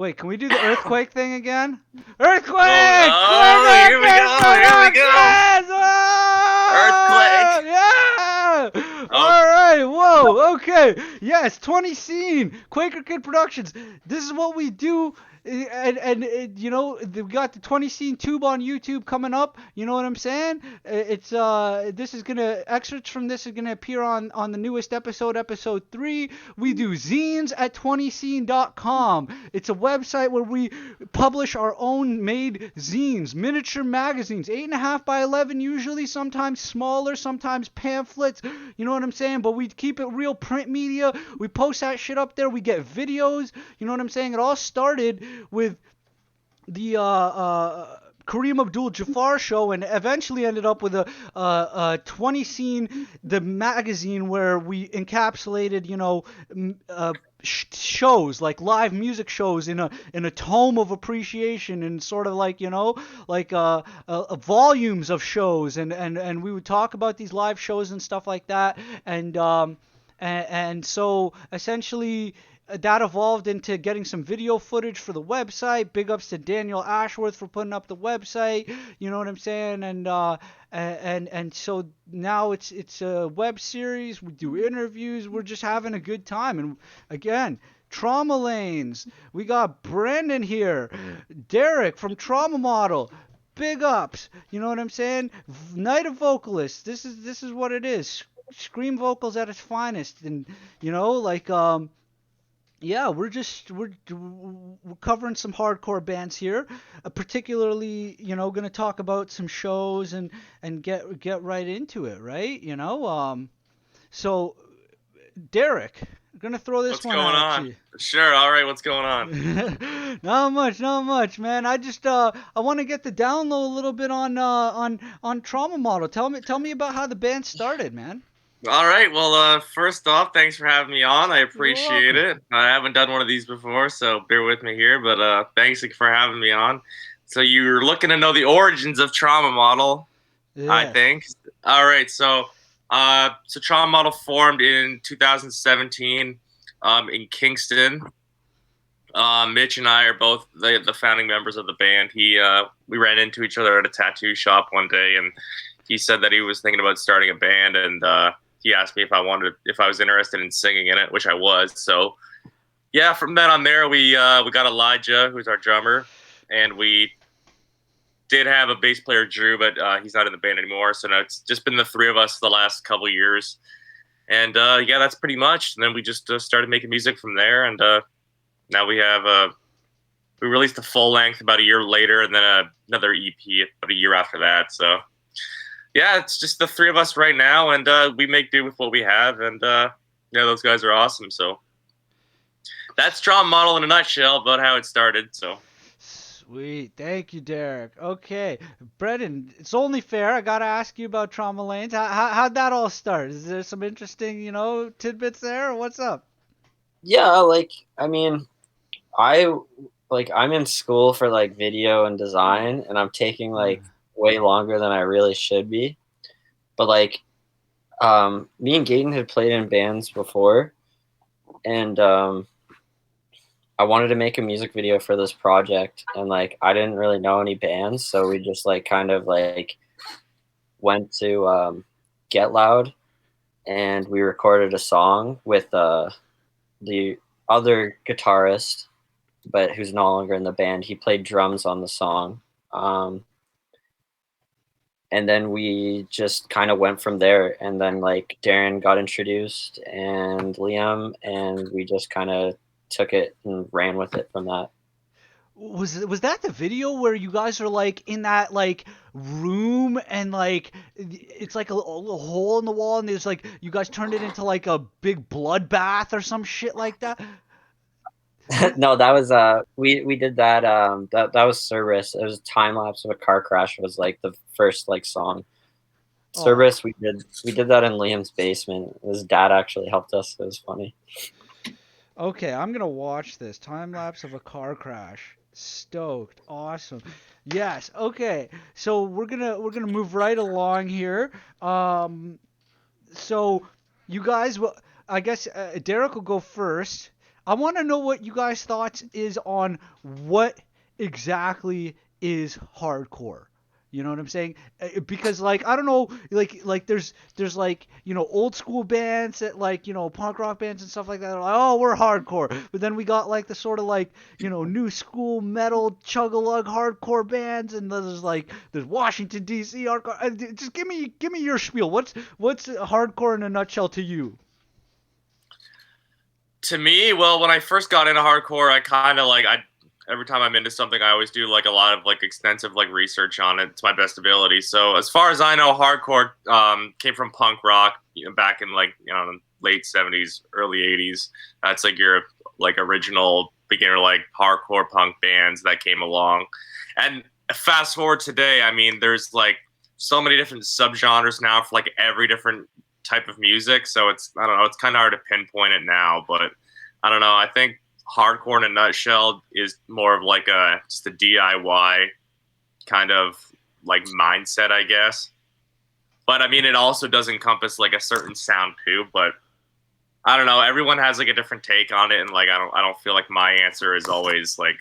Wait, can we do the earthquake thing again? Earthquake! Oh, here we go. Here we go. Earthquake. Yeah! Oh, All right. Whoa. Okay. Yes. 20 scene. Quaker Kid Productions. This is what we do. And you know, we got the 20 scene tube on YouTube coming up. You know what I'm saying? It's this is gonna excerpts from this is gonna appear on the newest episode 3. We do zines at 20scene.com. It's a website where we publish our own made zines, miniature magazines, 8.5 by 11 usually, sometimes smaller, sometimes pamphlets. You know what I'm saying? But we keep it real print media. We post that shit up there. We get videos. You know what I'm saying? It all started with the Kareem Abdul-Jabbar show, and eventually ended up with a 20 scene, the magazine, where we encapsulated, you know, shows like live music shows in a tome of appreciation, and sort of like, you know, like volumes of shows, and we would talk about these live shows and stuff like that, and so essentially that evolved into getting some video footage for the website. Big ups to Daniel Ashworth for putting up the website. You know what I'm saying? And so now it's a web series. We do interviews. We're just having a good time. And again, Trauma Lanes. We got Brendan here, Derek from Trauma Model. Big ups. You know what I'm saying? Night of Vocalists. This is what it is. Scream vocals at its finest. And you know, like yeah, we're covering some hardcore bands here, particularly, you know, going to talk about some shows and get right into it, right? You know, so Derek, I'm going to throw this what's one going at on? you. Sure. All right. What's going on? Not much, man. I just I want to get the download a little bit on Trauma Model. Tell me about how the band started, man. All right. Well, first off, thanks for having me on. I You're appreciate welcome. it. I haven't done one of these before, so bear with me here. But thanks for having me on. So you're looking to know the origins of Trauma Model, I Yes. think. All right. So Trauma Model formed in 2017 in Kingston. Mitch and I are both the founding members of the band. We ran into each other at a tattoo shop one day, and he said that he was thinking about starting a band, and he asked me if I was interested in singing in it, which I was. So yeah, from then on there, we got Elijah, who's our drummer, and we did have a bass player, Drew, but he's not in the band anymore. So now it's just been the three of us the last couple years, and yeah, that's pretty much. And then we just started making music from there, and now we released a full length about a year later, and then another EP about a year after that. So yeah, it's just the three of us right now, and we make do with what we have, and yeah, those guys are awesome. So that's Trauma Model in a nutshell about how it started. So Sweet. Thank you, Derek. Okay. Brendan, it's only fair. I got to ask you about Trauma Lanes. How'd that all start? Is there some interesting, you know, tidbits there? Or what's up? Yeah, like I mean, I I'm in school for like video and design, and I'm taking like way longer than I really should be. But like me and Gaten had played in bands before, and I wanted to make a music video for this project, and like I didn't really know any bands, so we just like kind of like went to Get Loud, and we recorded a song with the other guitarist, but who's no longer in the band. He played drums on the song. And then we just kind of went from there. And then like Darren got introduced and Liam, and we just kind of took it and ran with it from that. Was that the video where you guys are like in that like room, and like it's like a hole in the wall, and there's like you guys turned it into like a big bloodbath or some shit like that? No, that was we did that that was Cerberus. It was a time lapse of a car crash. Was like the first like song. Oh, Cerberus, we did that in Liam's basement. His dad actually helped us. It was funny. okay. I'm gonna watch this time lapse of a car crash. Stoked. Awesome. Yes. Okay. So we're gonna move right along here. So you guys will. I guess Derek will go first. I want to know what you guys' thoughts is on what exactly is hardcore. You know what I'm saying? Because like I don't know, like there's like old school bands that like punk rock bands and stuff like that are like, oh, we're hardcore. But then we got like the sort of like new school metal chug-a-lug hardcore bands, and there's Washington D.C. hardcore. Just give me your spiel. What's hardcore in a nutshell to you? To me, well, when I first got into hardcore, I kind of like every time I'm into something, I always do like a lot of like extensive like research on it to my best ability. So as far as I know, hardcore came from punk rock, back in like the late '70s, early '80s. That's like your like original beginner like hardcore punk bands that came along. And fast forward today, I mean, there's like so many different subgenres now for like every different type of music. So I don't know, it's kind of hard to pinpoint it now, but I don't know. I think hardcore in a nutshell is more of like just a DIY kind of like mindset, I guess. But I mean, it also does encompass like a certain sound too. But I don't know. Everyone has like a different take on it, and like I don't feel like my answer is always like.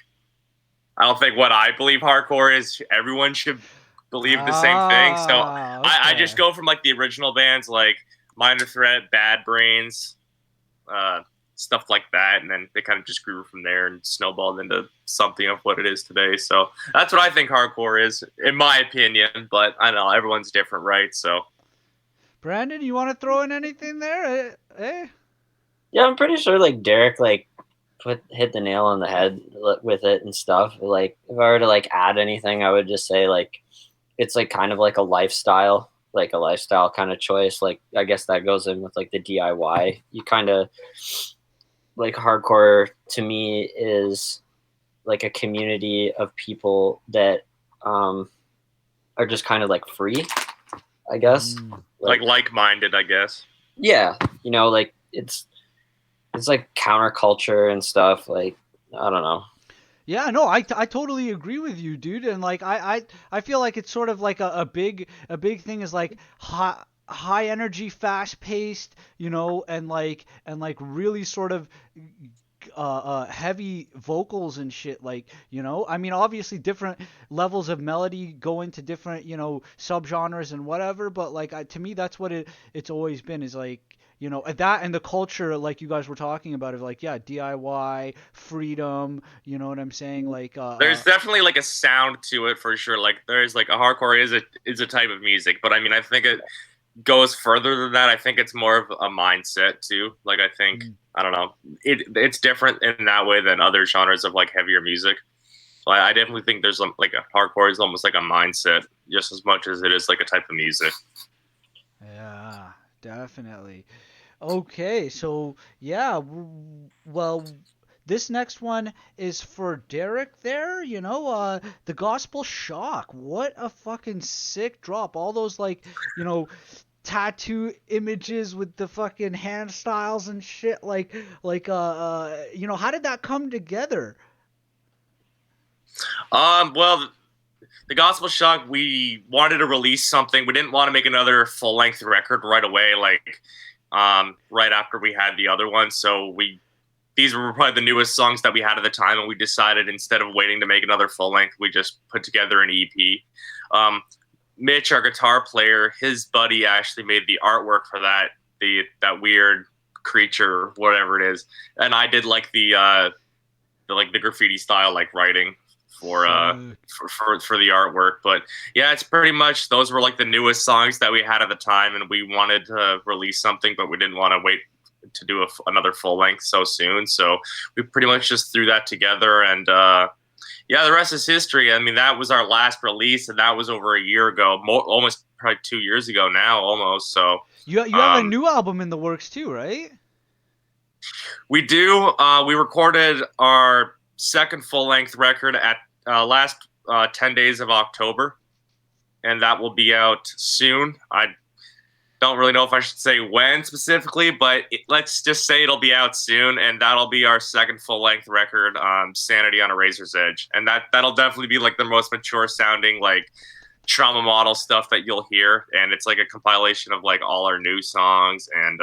I don't think what I believe hardcore is. Everyone should believe the same thing. So Okay. I just go from like the original bands like Minor Threat, Bad Brains, stuff like that, and then they kind of just grew from there and snowballed into something of what it is today. So that's what I think hardcore is, in my opinion. But I don't know, everyone's different, right? So, Brandon, you want to throw in anything there? Yeah, I'm pretty sure like Derek like hit the nail on the head with it and stuff. Like if I were to like add anything, I would just say like it's like kind of like a lifestyle kind of choice. Like I guess that goes in with like the DIY. You kind of like hardcore to me is like a community of people that are just kind of like free, I guess. Like like-minded, I guess. Yeah, like it's like counterculture and stuff. Like I don't know. Yeah, no, I totally agree with you, dude. And like I feel like it's sort of like a big thing is like high energy, fast paced, and like really sort of heavy vocals and shit, like I mean, obviously different levels of melody go into different subgenres and whatever, but like to me that's what it's always been, is like that, and the culture like you guys were talking about of like, yeah, DIY, freedom, you know what I'm saying, like there's definitely like a sound to it for sure. Like there's like a hardcore is a type of music, but I mean, I think it goes further than that. I think it's more of a mindset too. Like I think I don't know, it's different in that way than other genres of like heavier music. So I definitely think there's like a hardcore is almost like a mindset just as much as it is like a type of music. Yeah, definitely. Okay, so yeah, well, this next one is for Derek there, the Gospel Shock. What a fucking sick drop. All those like, tattoo images with the fucking hand styles and shit, like how did that come together? Well, the Gospel Shock, we wanted to release something. We didn't want to make another full-length record right away, like right after we had the other one. So these were probably the newest songs that we had at the time, and we decided instead of waiting to make another full-length, we just put together an EP. Mitch, our guitar player, his buddy actually made the artwork for that weird creature, whatever it is, and I did like the graffiti style like writing for the artwork. But yeah, it's pretty much those were like the newest songs that we had at the time, and we wanted to release something, but we didn't want to wait to do another full length so soon. So we pretty much just threw that together, and yeah, the rest is history. I mean, that was our last release, and that was over a year ago, almost probably 2 years ago now, almost. So you have a new album in the works too, right? We do. We recorded our second full-length record at last 10 days of October, and that will be out soon. I don't really know if I should say when specifically, but let's just say it'll be out soon, and that'll be our second full-length record, Sanity on a Razor's Edge. And that'll definitely be like the most mature-sounding, like, Trauma Model stuff that you'll hear, and it's like a compilation of like all our new songs, and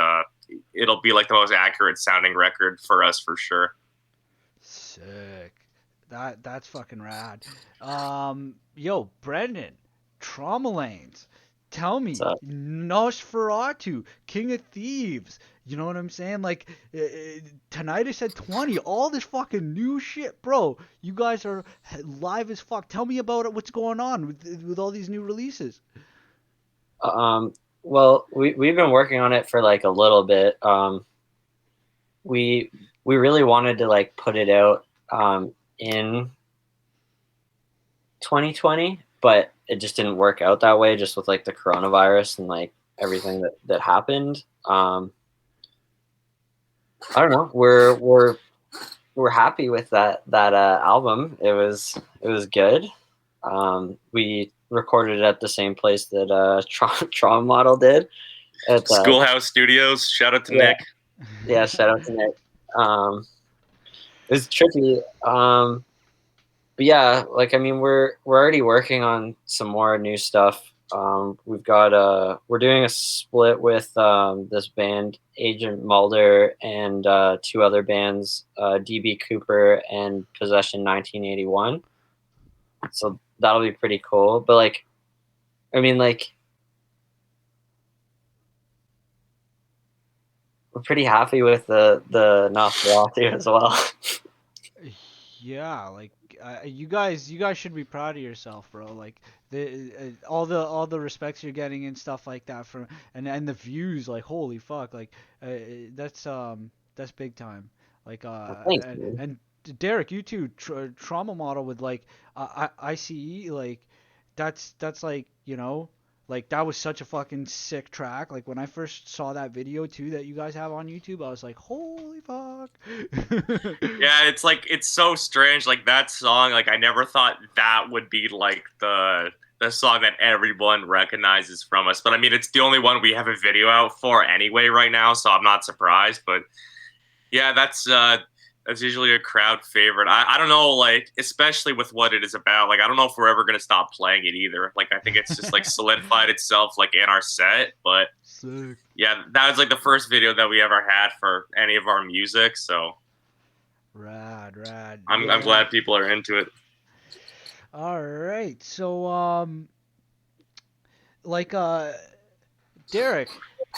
it'll be like the most accurate sounding record for us for sure. Sick. That's fucking rad. Yo, Brendan, Trauma Lanes. Tell me, So Nosferatu, King of Thieves. You know what I'm saying? Like, Tinnitus at 20, all this fucking new shit, bro. You guys are live as fuck. Tell me about it. What's going on with all these new releases? well, we've been working on it for like a little bit. We really wanted to like put it out in 2020, but it just didn't work out that way, just with like the coronavirus and like everything that happened. I don't know. We're happy with that album. It was good. We recorded it at the same place that Trauma Model did at Schoolhouse Studios. Shout out to Nick. Yeah, shout out to Nick. It was tricky. But yeah, like I mean, we're already working on some more new stuff. We've got we're doing a split with this band Agent Mulder and 2 other bands, DB Cooper and Possession 1981. So that'll be pretty cool. But like, I mean, like, we're pretty happy with the Nosferatu as well. Yeah, like you guys should be proud of yourself, bro. Like all the respects you're getting and stuff like that from and the views, like holy fuck, like that's big time. Like Thanks, man. and Derek, you too, Trauma Model with like I.C.E. like that's like like that was such a fucking sick track. Like when I first saw that video too that you guys have on YouTube, I was like, holy fuck. Yeah, it's like it's so strange. Like that song, like I never thought that would be like the song that everyone recognizes from us. But I mean, it's the only one we have a video out for anyway right now, so I'm not surprised. But yeah, that's usually a crowd favorite. I don't know, like especially with what it is about. Like I don't know if we're ever gonna stop playing it either. Like I think it's just like solidified itself like in our set. But Sick. yeah, that was like the first video that we ever had for any of our music. So Rad. I'm glad people are into it. All right. So like Derek,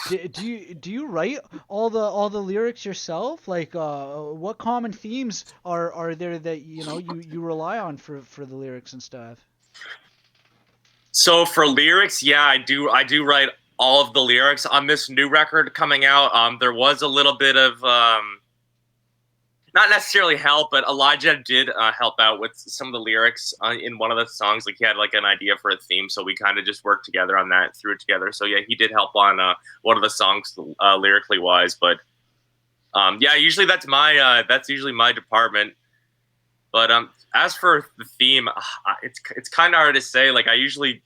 do you write all the lyrics yourself? Like what common themes are there that you rely on for the lyrics and stuff? So for lyrics, yeah, I do write all of the lyrics on this new record coming out. There was a little bit of not necessarily help, but Elijah did help out with some of the lyrics in one of the songs. Like he had like an idea for a theme, so we kind of just worked together on that, threw it together. So yeah, he did help on one of the songs lyrically wise. But yeah, usually that's usually my department. But as for the theme, it's kind of hard to say. Like I usually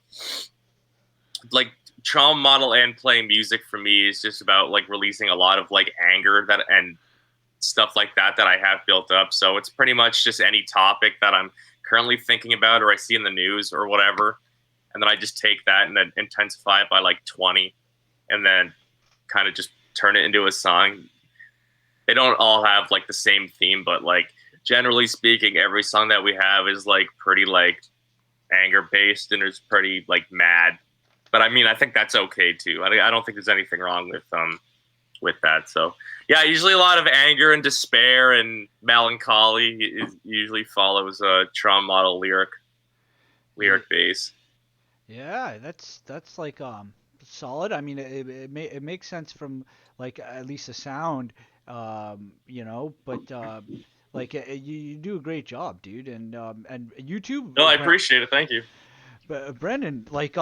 like Trauma Model and playing music for me is just about like releasing a lot of like anger and stuff like that I have built up. So it's pretty much just any topic that I'm currently thinking about or I see in the news or whatever. And then I just take that and then intensify it by like 20 and then kind of just turn it into a song. They don't all have like the same theme, but like generally speaking, every song that we have is like pretty like anger based and it's pretty like mad. But I mean, I think that's okay too. I don't think there's anything wrong with that. So yeah, usually a lot of anger and despair and melancholy usually follows a Trauma Model lyric base. Yeah, that's like solid. I mean, it makes sense from like at least the sound, but like you do a great job, dude, and YouTube. No, I appreciate it. Thank you. But Brendan, like,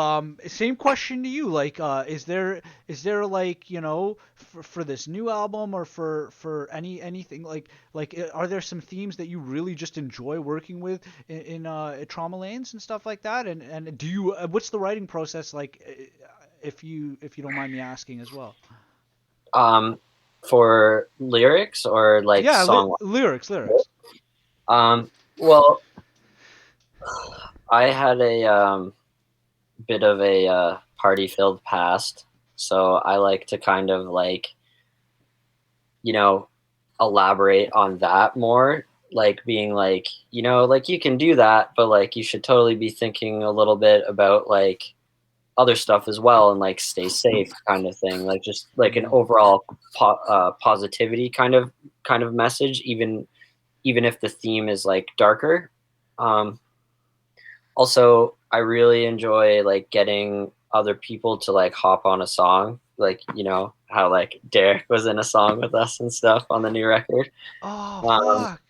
same question to you. Like, is there like, for this new album or for anything like are there some themes that you really just enjoy working with in Trauma Lanes and stuff like that? And do you what's the writing process like, if you don't mind me asking as well? For lyrics or like song lyrics. Well, I had a bit of a party-filled past, so I like to kind of like you know, elaborate on that more, like being like, you know, like you can do that, but like you should totally be thinking a little bit about like other stuff as well, and like stay safe kind of thing, like just like an overall positivity kind of message, even if the theme is like darker. um Also, I really enjoy like getting other people to like hop on a song, like, you know, how like Derek was in a song with us and stuff on the new record. Oh um fuck.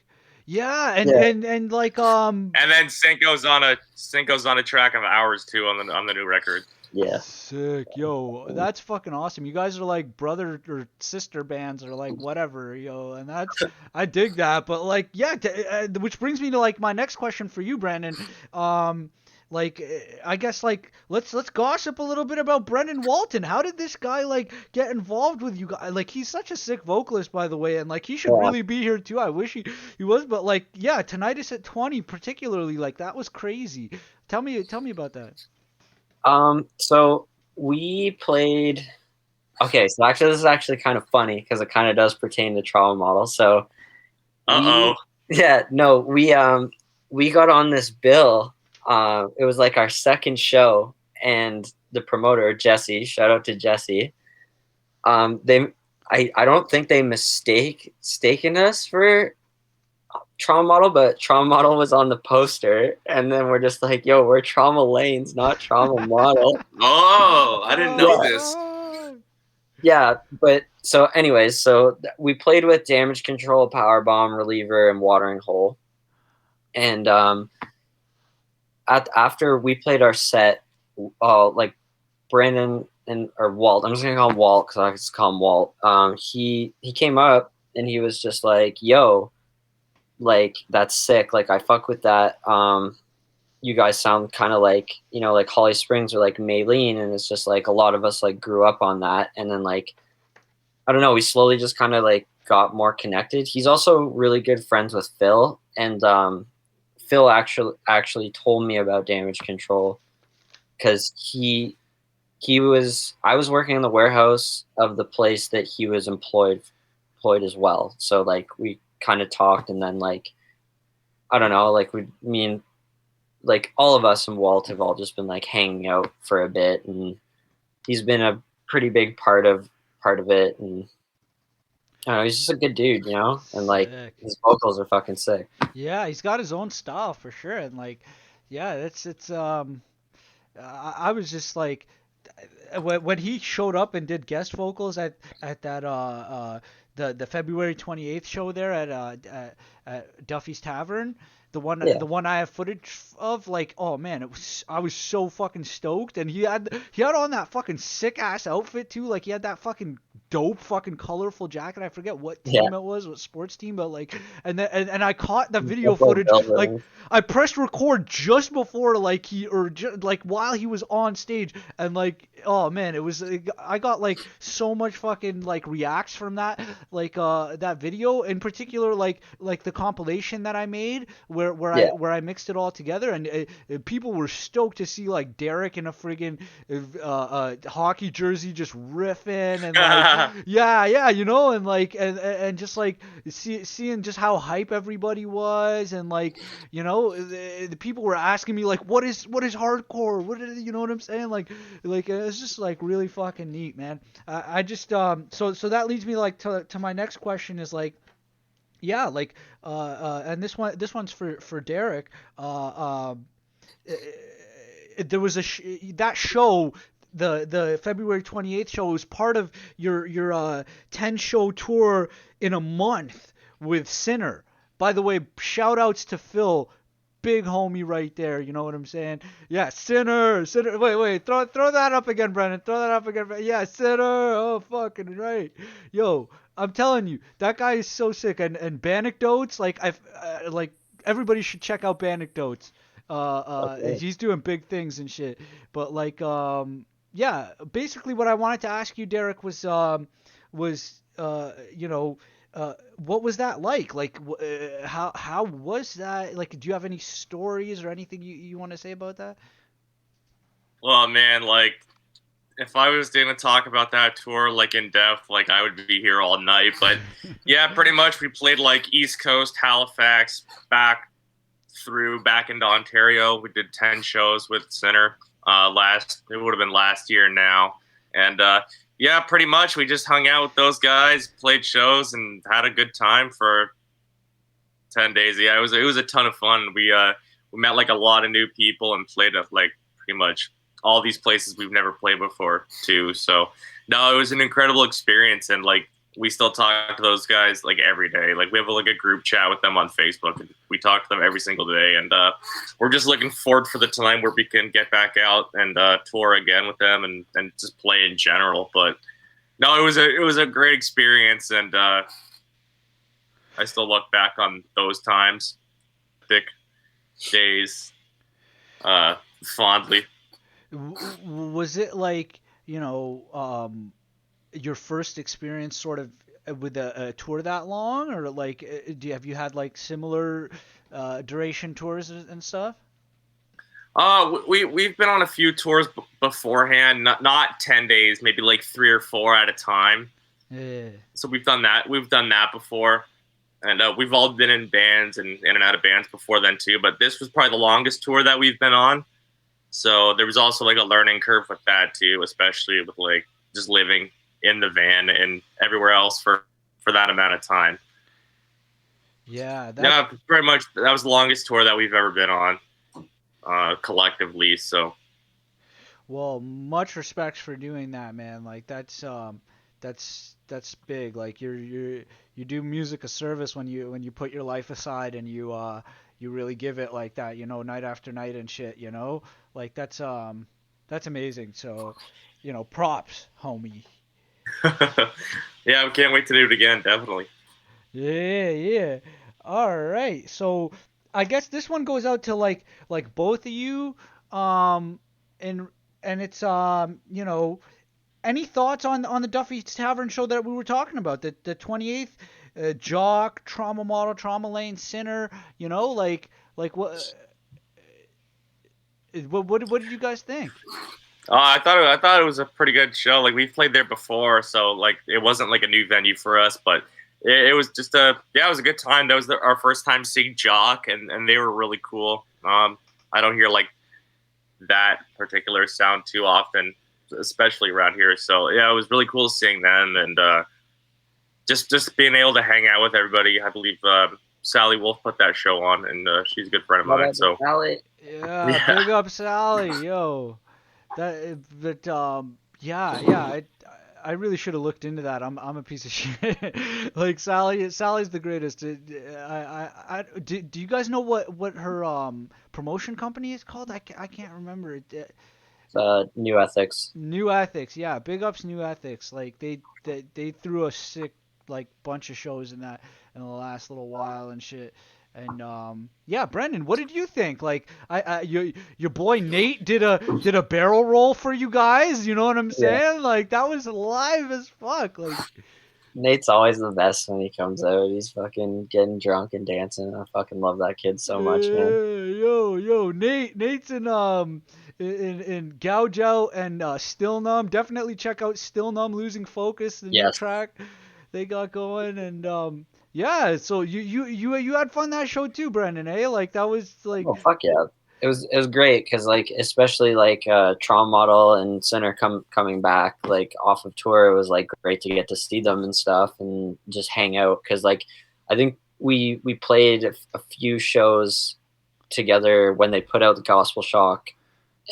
Yeah, and yeah, and like And then Cinco's on a track of ours too on the new record. yeah, sick, yo, that's fucking awesome. You guys are like brother or sister bands or like whatever, yo, and that's I dig that. But like, yeah, which brings me to like my next question for you, Brandon. Um, I guess like let's gossip a little bit about Brendan Walton. How did this guy like get involved with you guys? Like he's such a sick vocalist, by the way, and like he should yeah. really be here too. I wish he was, but like yeah, Tinnitus at 20 particularly, like that was crazy. Tell me about that. So we played. Okay, so actually, this is actually kind of funny because it kind of does pertain to Trauma Model. So Uh-oh. yeah, no, we got on this bill. It was like our second show, and the promoter Jesse, shout out to Jesse. They, I don't think they mistaken us for Trauma Model, but Trauma Model was on the poster, and then we're just like, yo, we're Trauma Lanes, not Trauma Model. Oh, I didn't know Yeah. this. Yeah, but so anyways, so we played with Damage Control, Power Bomb, Reliever, and Watering Hole. And after we played our set, like Brandon or Walt, I'm just gonna call him Walt because I just call him Walt. He came up and he was just like, yo, like that's sick, like I fuck with that. You guys sound kind of like, you know, like Holly Springs or like Maylene, and it's just like a lot of us like grew up on that. And then like, I don't know, we slowly just kind of like got more connected. He's also really good friends with Phil, and Phil actually told me about Damage Control because I was working in the warehouse of the place that he was employed as well. So like we kind of talked, and then like, I don't know, like me and like all of us and Walt have all just been like hanging out for a bit, and he's been a pretty big part of it. And I don't know, he's just a good dude, you know, and like Sick. his vocals are fucking sick. Yeah, he's got his own style for sure, and like, yeah, I was just like, when he showed up and did guest vocals at that the February 28th show there at Duffy's Tavern, Yeah, the one I have footage of, like, oh man, I was so fucking stoked, and he had on that fucking sick ass outfit too, like he had that fucking dope fucking colorful jacket. I forget what yeah. team it was, what sports team, but like, and then and I caught the video Buffalo footage, Bills like rings. I pressed record just before like like while he was on stage, and like, oh man, it was, I got like so much fucking like reacts from that video in particular, like the compilation that I made where Yeah, I mixed it all together, and people were stoked to see like Derek in a friggin' hockey jersey just riffing, and like yeah, you know, and like and just like seeing just how hype everybody was, and like, you know, the people were asking me like, what is hardcore, you know what I'm saying, like it's just like really fucking neat, man. I just so that leads me like to my next question is like, yeah, like and this one's for Derek. There was that show, the February 28th show, was part of your 10 show tour in a month with Sinner. By the way, shout outs to Phil, big homie right there. You know what I'm saying? Yeah, Sinner. Wait, throw that up again, Brennan. Throw that up again. Yeah, Sinner. Oh, fucking right. Yo, I'm telling you, that guy is so sick. And Banecdotes, like like everybody should check out Banecdotes. okay. He's doing big things and shit. But like, yeah, basically what I wanted to ask you, Derek, you know, what was that like? Like, how was that? Like, do you have any stories or anything you want to say about that? Well, man, like if I was going to talk about that tour like in depth, like I would be here all night. But yeah, pretty much we played like East Coast, Halifax, back into Ontario. We did 10 shows with Center. It would have been last year now, and yeah, pretty much we just hung out with those guys, played shows, and had a good time for 10 days. Yeah, it was a ton of fun. We met like a lot of new people and played at like pretty much all these places we've never played before too. So no, it was an incredible experience, and like we still talk to those guys like every day. Like we have like a group chat with them on Facebook, and we talk to them every single day. And we're just looking forward for the time where we can get back out and tour again with them and just play in general. But no, it was a great experience, and I still look back on those times, thick days, fondly. Was it like, your first experience sort of with a tour that long, or like have you had like similar duration tours and stuff? We've been on a few tours beforehand, not 10 days, maybe like 3 or 4 at a time. Yeah. So we've done that before, and we've all been in bands and in and out of bands before then too. But this was probably the longest tour that we've been on. So there was also like a learning curve with that too, especially with like just living in the van and everywhere else for that amount of time. Yeah. Yeah, pretty much that was the longest tour that we've ever been on, collectively. So. Well, much respect for doing that, man. Like that's big. Like you do music a service when you put your life aside and you really give it like that, night after night and shit, Like that's amazing. So, props, homie. Yeah, we can't wait to do it again, definitely. Yeah. All right. So, I guess this one goes out to like both of you and it's any thoughts on the Duffy Tavern show that we were talking about, the 28th, Jock, Trauma Model, Trauma Lane, Sinner, like what did you guys think? I thought it was a pretty good show. Like we've played there before, so like it wasn't like a new venue for us, but it was just it was a good time. That was our first time seeing Jock, and they were really cool. I don't hear like that particular sound too often, especially around here. So yeah, it was really cool seeing them, and just being able to hang out with everybody. I believe Sally Wolf put that show on, and she's a good friend of mine. So Sally. Yeah, big up Sally, yo. I really should have looked into that. I'm a piece of shit. Like Sally's the greatest. Do you guys know what her promotion company is called? I can't remember it. New Ethics. New Ethics, yeah. Big ups New Ethics. Like they threw a sick like bunch of shows in the last little while and shit. And yeah, Brendan, what did you think? Like, your boy Nate did a barrel roll for you guys. You know what I'm saying? Yeah. Like that was live as fuck. Like Nate's always the best when he comes out. He's fucking getting drunk and dancing. I fucking love that kid so much, man. Yo, Nate's in Gouge Out and Still Numb. Definitely check out Still Numb, Losing Focus, the new track they got going, and yeah, so you had fun that show too, Brendan, eh? Like that was like oh fuck yeah, it was great because like especially like Trauma Model and Center coming back like off of tour, it was like great to get to see them and stuff and just hang out because like I think we played a few shows together when they put out the Gospel Shock,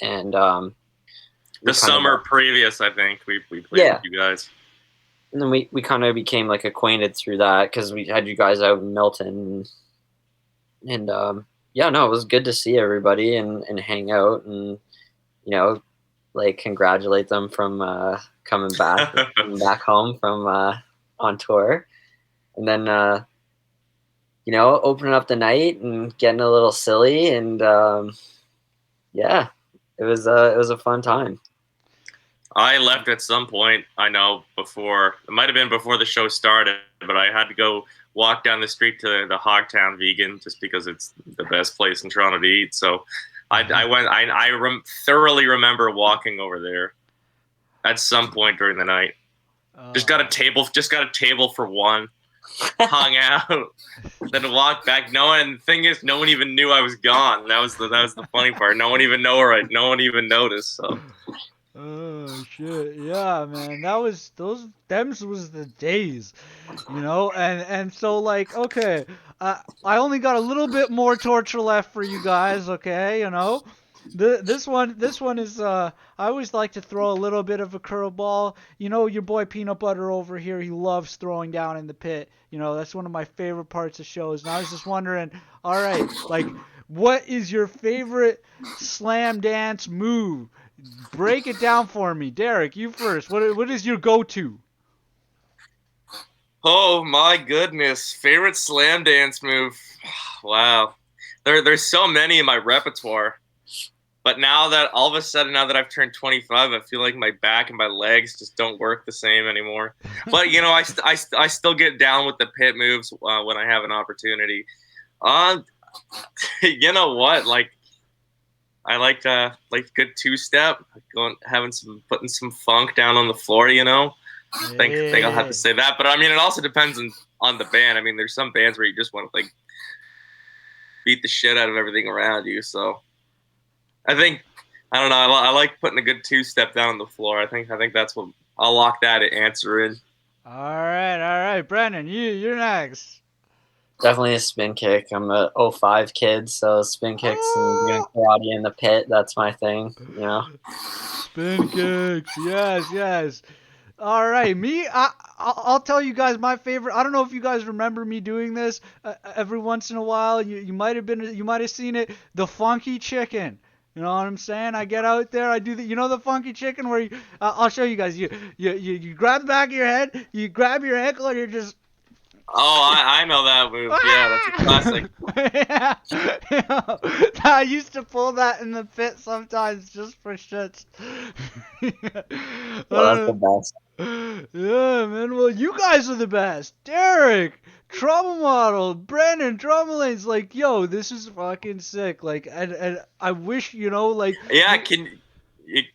and the summer previous I think we played with you guys. And then we kind of became like acquainted through that because we had you guys out in Milton, and yeah, no, it was good to see everybody and hang out and like congratulate them from coming back back home from on tour, and then opening up the night and getting a little silly, and yeah, it was a fun time. I left at some point, I know, it might have been before the show started, but I had to go walk down the street to the Hogtown Vegan just because it's the best place in Toronto to eat. So I went, thoroughly remember walking over there. at some point during the night. Just got a table for one. Hung out, then walked back. And the thing is, no one even knew I was gone. That was the funny part. No one even noticed. So. Oh shit! Yeah, man, that was them's was the days, and so like, okay, I only got a little bit more torture left for you guys, okay, this one is I always like to throw a little bit of a curveball. Your boy Peanut Butter over here, he loves throwing down in the pit. That's one of my favorite parts of shows. And I was just wondering, all right, like, what is your favorite slam dance move? Break it down for me, Derek. You first. What is your go-to? Oh my goodness, favorite slam dance move. Wow, there's so many in my repertoire. But now that I've turned 25, I feel like my back and my legs just don't work the same anymore. But I still get down with the pit moves when I have an opportunity. You know what? Like, I like good two-step, putting some funk down on the floor. I think I'll have to say that. But I mean, it also depends on the band. I mean, there's some bands where you just want to like beat the shit out of everything around you. So I don't know. I like putting a good two-step down on the floor. I think that's what I'll lock that answer in. All right, Brennan, you're next. Definitely a spin kick. I'm a 05 kid, so spin kicks and doing karate in the pit, that's my thing, Spin kicks, yes. All right, me, I'll tell you guys my favorite. I don't know if you guys remember me doing this every once in a while. You might have seen it. The funky chicken. You know what I'm saying? I get out there, I do the funky chicken where I'll show you guys. You grab the back of your head, you grab your ankle, and you're just. Oh, I know that move. Yeah, that's a classic. I used to pull that in the pit sometimes just for shits. Well, that's the best. Yeah, man. Well, you guys are the best. Derek, Trauma Model, Brandon, Trauma Lanes. Like, yo, this is fucking sick. Like, and I wish, like. Yeah,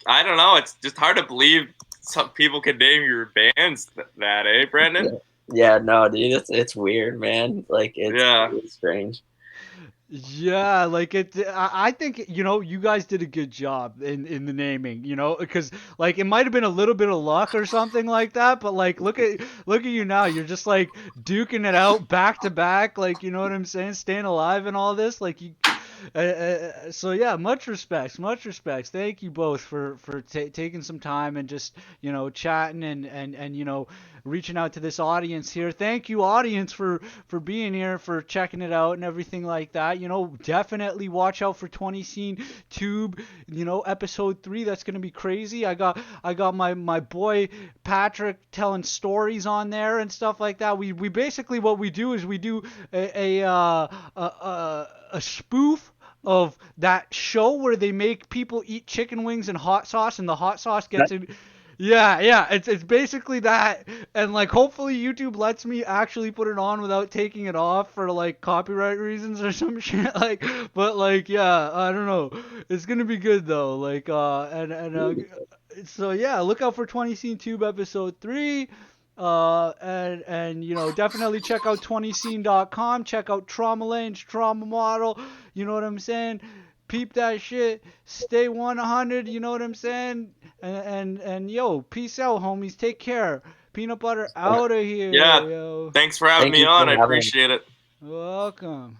I don't know. It's just hard to believe some people can name your bands that, Brandon? Yeah, no, dude, it's weird, man. Like, it's strange. Yeah, like I think you guys did a good job in the naming, because like it might have been a little bit of luck or something like that, but like look at you now, you're just like duking it out back to back, like you know what I'm saying, staying alive and all this, like you. So yeah, much respects. Thank you both for taking some time and just chatting and reaching out to this audience here. Thank you, audience, for being here, for checking it out and everything like that. Definitely watch out for 20 Scene Tube. Episode 3. That's gonna be crazy. I got my boy Patrick telling stories on there and stuff like that. We basically what we do is we do a spoof of that show where they make people eat chicken wings and hot sauce, and the hot sauce gets in. Yeah, it's basically that, and like hopefully YouTube lets me actually put it on without taking it off for like copyright reasons or some shit. Like, but like yeah, I don't know. It's gonna be good though. Like so yeah, look out for 20 Scene Tube episode 3. And definitely check out 20scene.com, check out Trauma Lanes, Trauma Model, you know what I'm saying? Peep that shit, stay 100, you know what I'm saying? And yo, peace out, homies, take care. Peanut Butter out of here. Yeah, yo. Thanks for having me on. I appreciate it. Welcome.